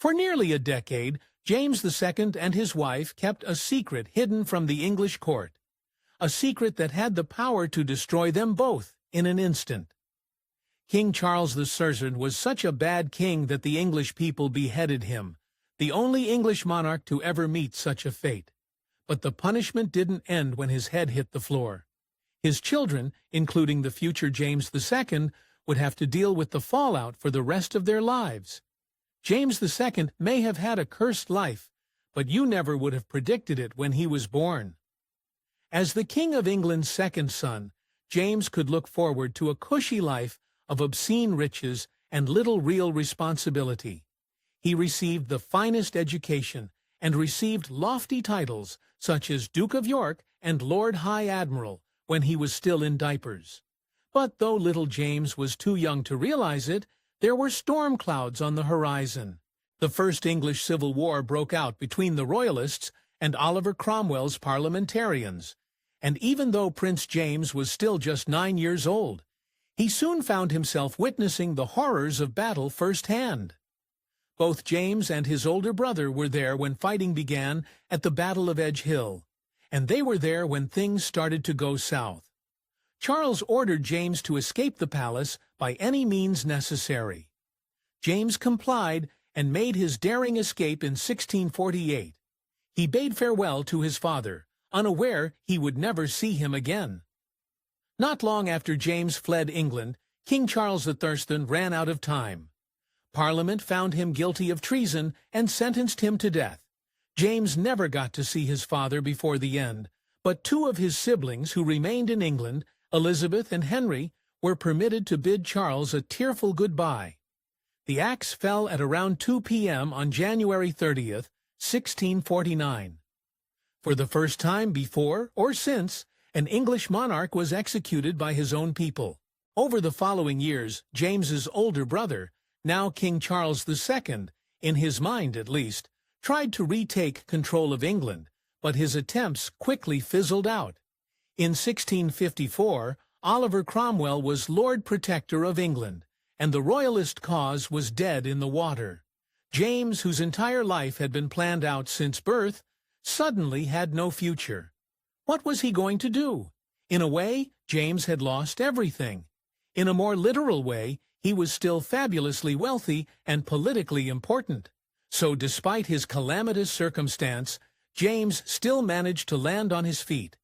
For nearly a decade, James II and his wife kept a secret hidden from the English court, a secret that had the power to destroy them both in an instant. King Charles II was such a bad king that the English people beheaded him, the only English monarch to ever meet such a fate. But the punishment didn't end when his head hit the floor. His children, including the future James II, would have to deal with the fallout for the rest of their lives. James II may have had a cursed life, but you never would have predicted it when he was born. As the King of England's second son, James could look forward to a cushy life of obscene riches and little real responsibility. He received the finest education and received lofty titles such as Duke of York and Lord High Admiral when he was still in diapers. But though little James was too young to realize it, there were storm clouds on the horizon. The First English Civil War broke out between the Royalists and Oliver Cromwell's parliamentarians, and even though Prince James was still just 9 years old, he soon found himself witnessing the horrors of battle firsthand. Both James and his older brother were there when fighting began at the Battle of Edge Hill, and they were there when things started to go south. Charles ordered James to escape the palace by any means necessary. James complied and made his daring escape in 1648. He bade farewell to his father, unaware he would never see him again. Not long after James fled England, King Charles III ran out of time. Parliament found him guilty of treason and sentenced him to death. James never got to see his father before the end, but 2 of his siblings who remained in England, Elizabeth and Henry, were permitted to bid Charles a tearful goodbye. The axe fell at around 2 p.m. on January 30th, 1649. For the first time before or since, an English monarch was executed by his own people. Over the following years, James's older brother, now King Charles II, in his mind at least, tried to retake control of England, but his attempts quickly fizzled out. In 1654, Oliver Cromwell was Lord Protector of England, and the Royalist cause was dead in the water. James, whose entire life had been planned out since birth, suddenly had no future. What was he going to do? In a way, James had lost everything. In a more literal way, he was still fabulously wealthy and politically important. So despite his calamitous circumstance, James still managed to land on his feet.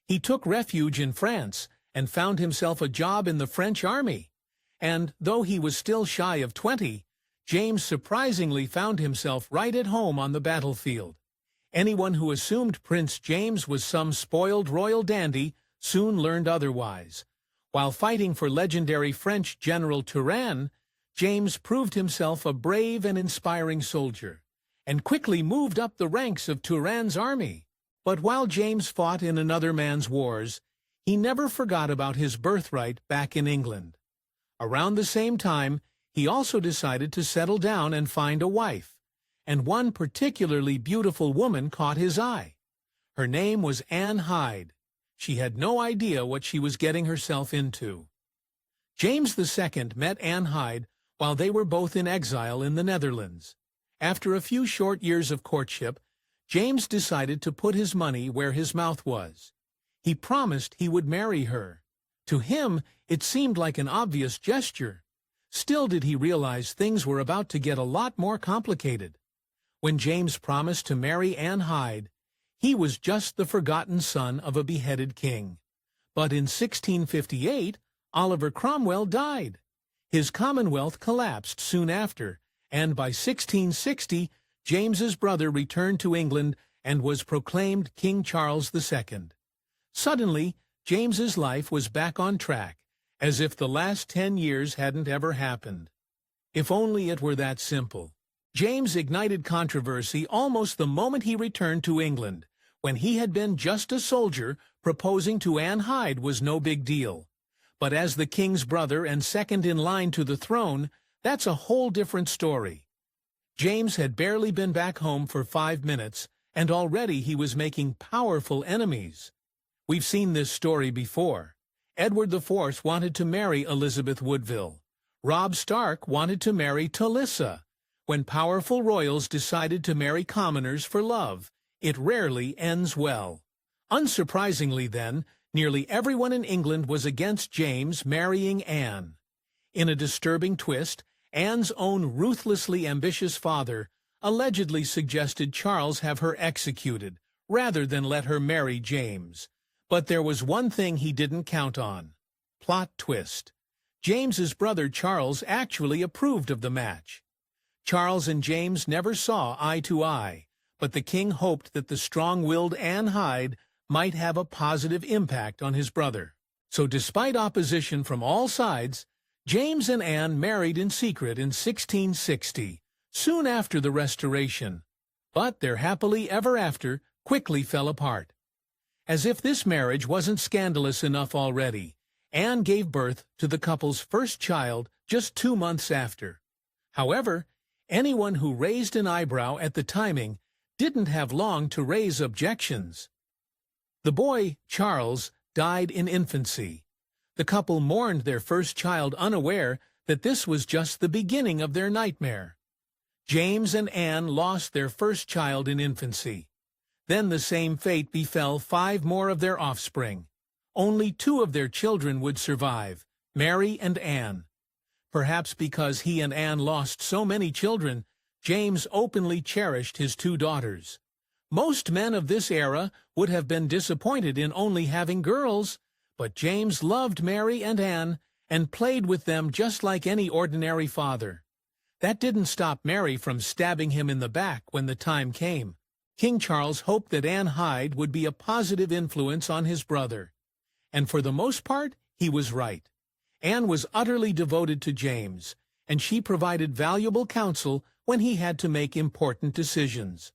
He took refuge in France and found himself a job in the French army. And though he was still shy of 20, James surprisingly found himself right at home on the battlefield. Anyone who assumed Prince James was some spoiled royal dandy soon learned otherwise. While fighting for legendary French General Turenne, James proved himself a brave and inspiring soldier, and quickly moved up the ranks of Turenne's army. But while James fought in another man's wars, he never forgot about his birthright back in England. Around the same time, he also decided to settle down and find a wife, and one particularly beautiful woman caught his eye. Her name was Anne Hyde. She had no idea what she was getting herself into. James II met Anne Hyde while they were both in exile in the Netherlands. After a few short years of courtship, James decided to put his money where his mouth was. He promised he would marry her. To him, it seemed like an obvious gesture. Still did he realize things were about to get a lot more complicated. When James promised to marry Anne Hyde, he was just the forgotten son of a beheaded king. But in 1658, Oliver Cromwell died. His commonwealth collapsed soon after, and by 1660, James's brother returned to England and was proclaimed King Charles II. Suddenly, James's life was back on track, as if the last 10 years hadn't ever happened. If only it were that simple. James ignited controversy almost the moment he returned to England. When he had been just a soldier, proposing to Anne Hyde was no big deal. But as the king's brother and second in line to the throne, that's a whole different story. James had barely been back home for 5 minutes, and already he was making powerful enemies. We've seen this story before. Edward IV wanted to marry Elizabeth Woodville. Robb Stark wanted to marry Talissa. When powerful royals decided to marry commoners for love, it rarely ends well. Unsurprisingly then, nearly everyone in England was against James marrying Anne. In a disturbing twist, Anne's own ruthlessly ambitious father allegedly suggested Charles have her executed, rather than let her marry James. But there was one thing he didn't count on. Plot twist. James's brother Charles actually approved of the match. Charles and James never saw eye to eye, but the king hoped that the strong-willed Anne Hyde might have a positive impact on his brother. So despite opposition from all sides, James and Anne married in secret in 1660, soon after the Restoration. But their happily ever after quickly fell apart. As if this marriage wasn't scandalous enough already, Anne gave birth to the couple's first child just 2 months after. However, anyone who raised an eyebrow at the timing didn't have long to raise objections. The boy, Charles, died in infancy. The couple mourned their first child, unaware that this was just the beginning of their nightmare. James and Anne lost their first child in infancy. Then the same fate befell 5 more of their offspring. Only 2 of their children would survive, Mary and Anne. Perhaps because he and Anne lost so many children, James openly cherished his 2 daughters. Most men of this era would have been disappointed in only having girls, but James loved Mary and Anne and played with them just like any ordinary father. That didn't stop Mary from stabbing him in the back when the time came. King Charles hoped that Anne Hyde would be a positive influence on his brother. And for the most part, he was right. Anne was utterly devoted to James, and she provided valuable counsel when he had to make important decisions.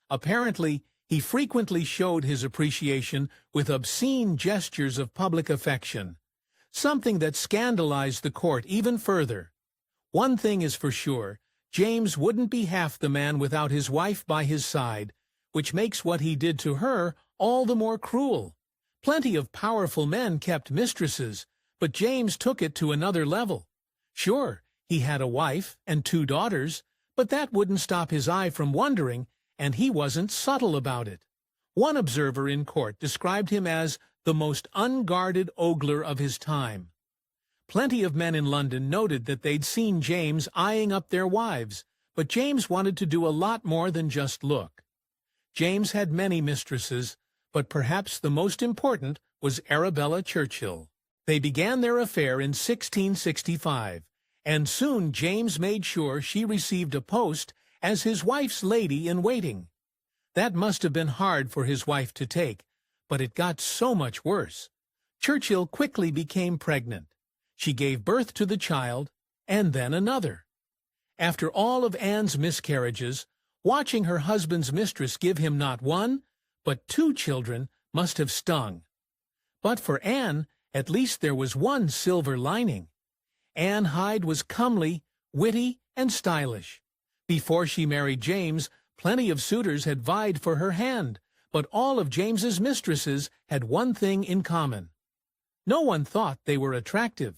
Apparently, he frequently showed his appreciation with obscene gestures of public affection, something that scandalized the court even further. One thing is for sure, James wouldn't be half the man without his wife by his side, which makes what he did to her all the more cruel. Plenty of powerful men kept mistresses, but James took it to another level. Sure, he had a wife and 2 daughters, but that wouldn't stop his eye from wondering, and he wasn't subtle about it. One observer in court described him as the most unguarded ogler of his time. Plenty of men in London noted that they'd seen James eyeing up their wives, but James wanted to do a lot more than just look. James had many mistresses, but perhaps the most important was Arabella Churchill. They began their affair in 1665, and soon James made sure she received a post as his wife's lady-in-waiting. That must have been hard for his wife to take, but it got so much worse. Churchill quickly became pregnant. She gave birth to the child, and then another. After all of Anne's miscarriages, watching her husband's mistress give him not 1, but 2 children must have stung. But for Anne, at least there was one silver lining. Anne Hyde was comely, witty, and stylish. Before she married James, plenty of suitors had vied for her hand, but all of James's mistresses had one thing in common. No one thought they were attractive.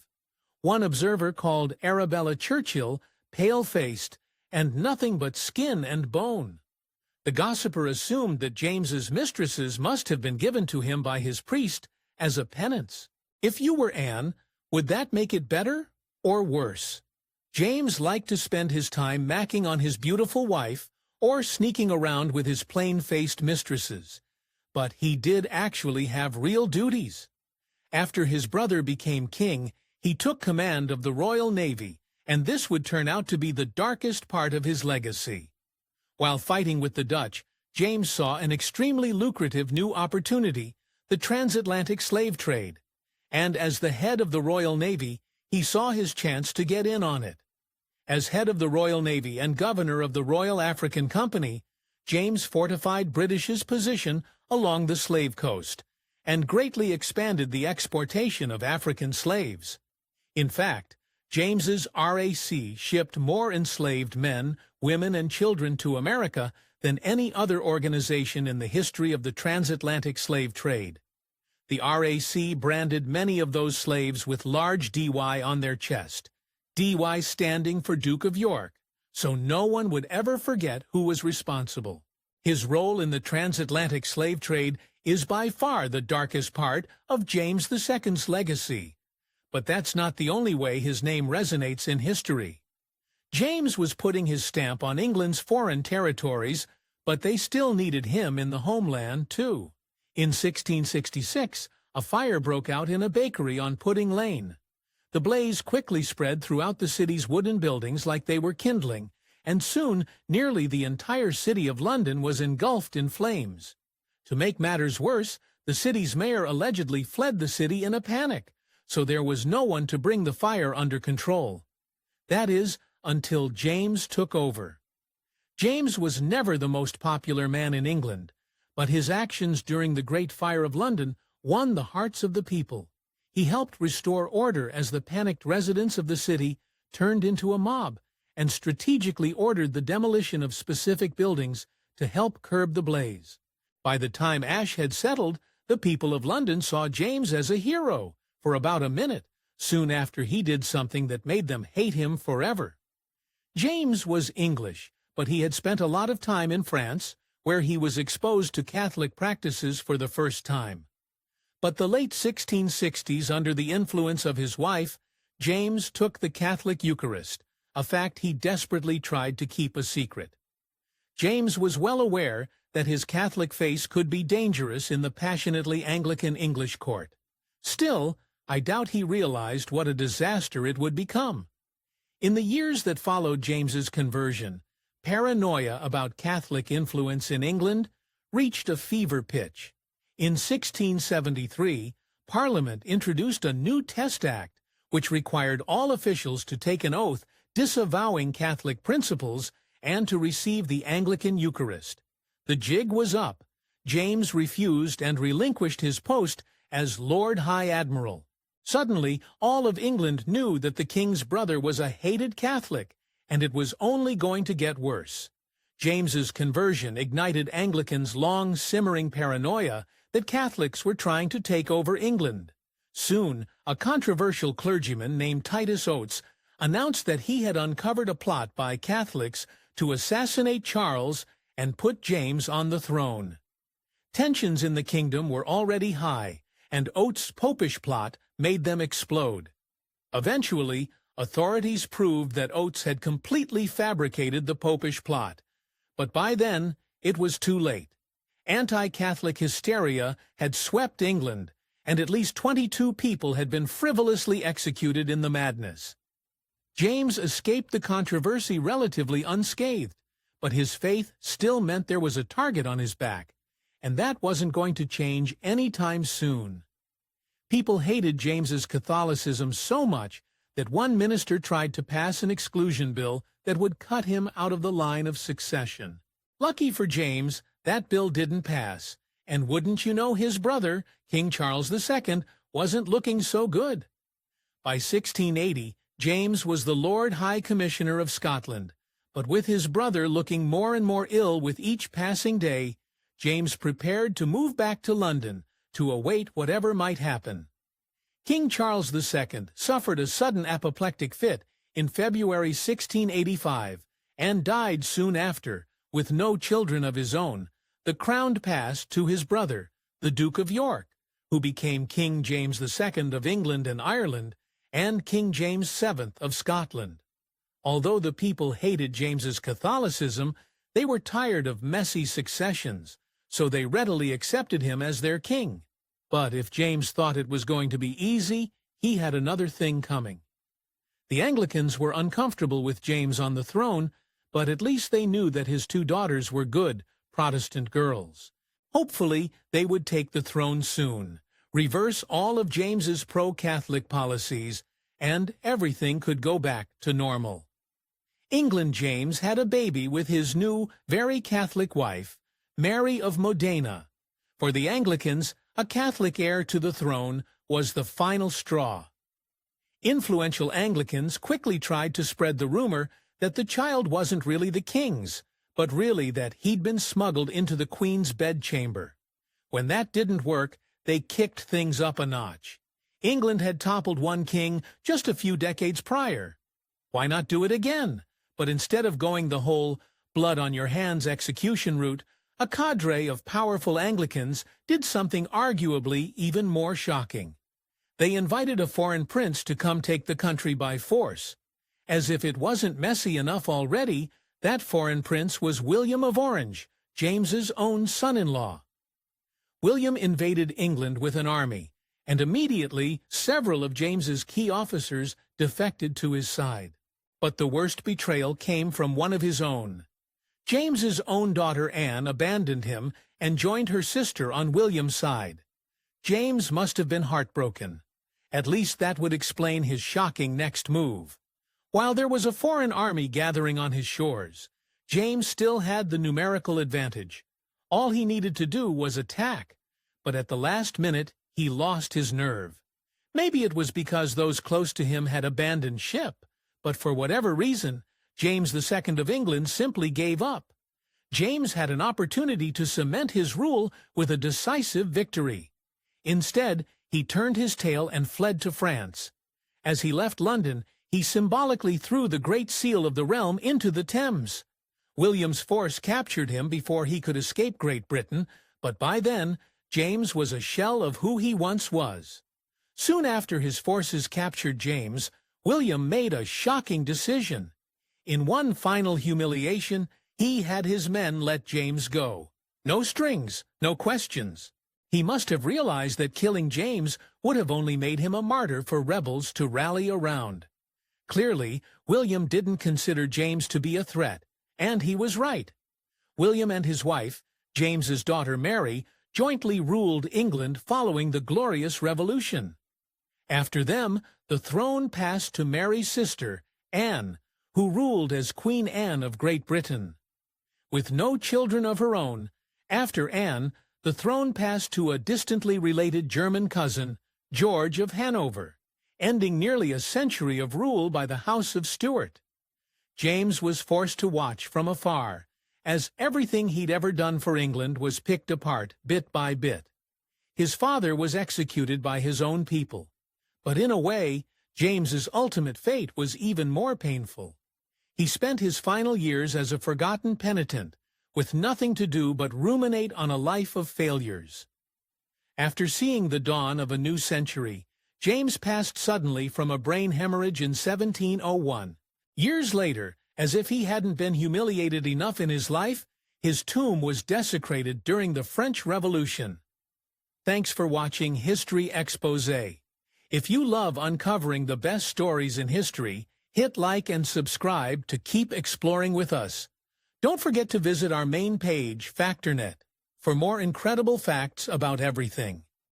One observer called Arabella Churchill pale-faced and nothing but skin and bone. The gossiper assumed that James's mistresses must have been given to him by his priest as a penance. If you were Anne, would that make it better or worse? James liked to spend his time macking on his beautiful wife or sneaking around with his plain-faced mistresses. But he did actually have real duties. After his brother became king, he took command of the Royal Navy, and this would turn out to be the darkest part of his legacy. While fighting with the Dutch, James saw an extremely lucrative new opportunity, the transatlantic slave trade. And as the head of the Royal Navy, he saw his chance to get in on it. As head of the Royal Navy and governor of the Royal African Company, James fortified British's position along the slave coast and greatly expanded the exportation of African slaves. In fact, James's RAC shipped more enslaved men, women, and children to America than any other organization in the history of the transatlantic slave trade. The RAC branded many of those slaves with large DY on their chest, DY standing for Duke of York, so no one would ever forget who was responsible. His role in the transatlantic slave trade is by far the darkest part of James II's legacy. But that's not the only way his name resonates in history. James was putting his stamp on England's foreign territories, but they still needed him in the homeland, too. In 1666, a fire broke out in a bakery on Pudding Lane. The blaze quickly spread throughout the city's wooden buildings like they were kindling, and soon nearly the entire city of London was engulfed in flames. To make matters worse, the city's mayor allegedly fled the city in a panic, so there was no one to bring the fire under control. That is, until James took over. James was never the most popular man in England, but his actions during the Great Fire of London won the hearts of the people. He helped restore order as the panicked residents of the city turned into a mob, and strategically ordered the demolition of specific buildings to help curb the blaze. By the time ash had settled, the people of London saw James as a hero for about a minute, soon after he did something that made them hate him forever. James was English, but he had spent a lot of time in France, where he was exposed to Catholic practices for the first time. But the late 1660s, under the influence of his wife, James took the Catholic Eucharist, a fact he desperately tried to keep a secret. James was well aware that his Catholic faith could be dangerous in the passionately Anglican English court. Still, I doubt he realized what a disaster it would become. In the years that followed James's conversion, paranoia about Catholic influence in England reached a fever pitch. In 1673, Parliament introduced a new Test Act, which required all officials to take an oath disavowing Catholic principles and to receive the Anglican Eucharist. The jig was up. James refused and relinquished his post as Lord High Admiral. Suddenly, all of England knew that the king's brother was a hated Catholic, and it was only going to get worse. James's conversion ignited Anglicans' long-simmering paranoia that Catholics were trying to take over England. Soon, a controversial clergyman named Titus Oates announced that he had uncovered a plot by Catholics to assassinate Charles and put James on the throne. Tensions in the kingdom were already high, and Oates' popish plot made them explode. Eventually, authorities proved that Oates had completely fabricated the popish plot. But by then, it was too late. Anti-Catholic hysteria had swept England, and at least 22 people had been frivolously executed in the madness. James escaped the controversy relatively unscathed, but his faith still meant there was a target on his back, and that wasn't going to change anytime soon. People hated James's Catholicism so much that one minister tried to pass an exclusion bill that would cut him out of the line of succession. Lucky for James, that bill didn't pass, and wouldn't you know, his brother, King Charles II, wasn't looking so good. By 1680, James was the Lord High Commissioner of Scotland, but with his brother looking more and more ill with each passing day, James prepared to move back to London to await whatever might happen. King Charles II suffered a sudden apoplectic fit in February 1685 and died soon after, with no children of his own. The crown passed to his brother, the Duke of York, who became King James II of England and Ireland and King James VII of Scotland. Although the people hated James's Catholicism, they were tired of messy successions, so they readily accepted him as their king. But if James thought it was going to be easy, he had another thing coming. The Anglicans were uncomfortable with James on the throne, but at least they knew that his two daughters were good Protestant girls. Hopefully, they would take the throne soon, reverse all of James's pro-Catholic policies, and everything could go back to normal. England James had a baby with his new, very Catholic wife, Mary of Modena. For the Anglicans, a Catholic heir to the throne was the final straw. Influential Anglicans quickly tried to spread the rumor that the child wasn't really the king's, but really that he'd been smuggled into the Queen's bedchamber. When that didn't work, they kicked things up a notch. England had toppled one king just a few decades prior. Why not do it again? But instead of going the whole blood-on-your-hands execution route, a cadre of powerful Anglicans did something arguably even more shocking. They invited a foreign prince to come take the country by force. As if it wasn't messy enough already, that foreign prince was William of Orange, James's own son-in-law. William invaded England with an army, and immediately several of James's key officers defected to his side. But the worst betrayal came from one of his own. James's own daughter Anne abandoned him and joined her sister on William's side. James must have been heartbroken. At least that would explain his shocking next move. While there was a foreign army gathering on his shores, James still had the numerical advantage. All he needed to do was attack, but at the last minute he lost his nerve. Maybe it was because those close to him had abandoned ship, but for whatever reason, James II of England simply gave up. James had an opportunity to cement his rule with a decisive victory. Instead, he turned his tail and fled to France. As he left London, he symbolically threw the Great Seal of the realm into the Thames. William's force captured him before he could escape Great Britain, but by then, James was a shell of who he once was. Soon after his forces captured James, William made a shocking decision. In one final humiliation, he had his men let James go. No strings, no questions. He must have realized that killing James would have only made him a martyr for rebels to rally around. Clearly, William didn't consider James to be a threat, and he was right. William and his wife, James's daughter Mary, jointly ruled England following the Glorious Revolution. After them, the throne passed to Mary's sister, Anne, who ruled as Queen Anne of Great Britain. With no children of her own, after Anne, the throne passed to a distantly related German cousin, George of Hanover, ending nearly a century of rule by the House of Stuart. James was forced to watch from afar, as everything he'd ever done for England was picked apart bit by bit. His father was executed by his own people. But in a way, James's ultimate fate was even more painful. He spent his final years as a forgotten penitent, with nothing to do but ruminate on a life of failures. After seeing the dawn of a new century, James passed suddenly from a brain hemorrhage in 1701. Years later, as if he hadn't been humiliated enough in his life, his tomb was desecrated during the French Revolution. Thanks for watching History Exposé. If you love uncovering the best stories in history, hit like and subscribe to keep exploring with us. Don't forget to visit our main page, FactorNet, for more incredible facts about everything.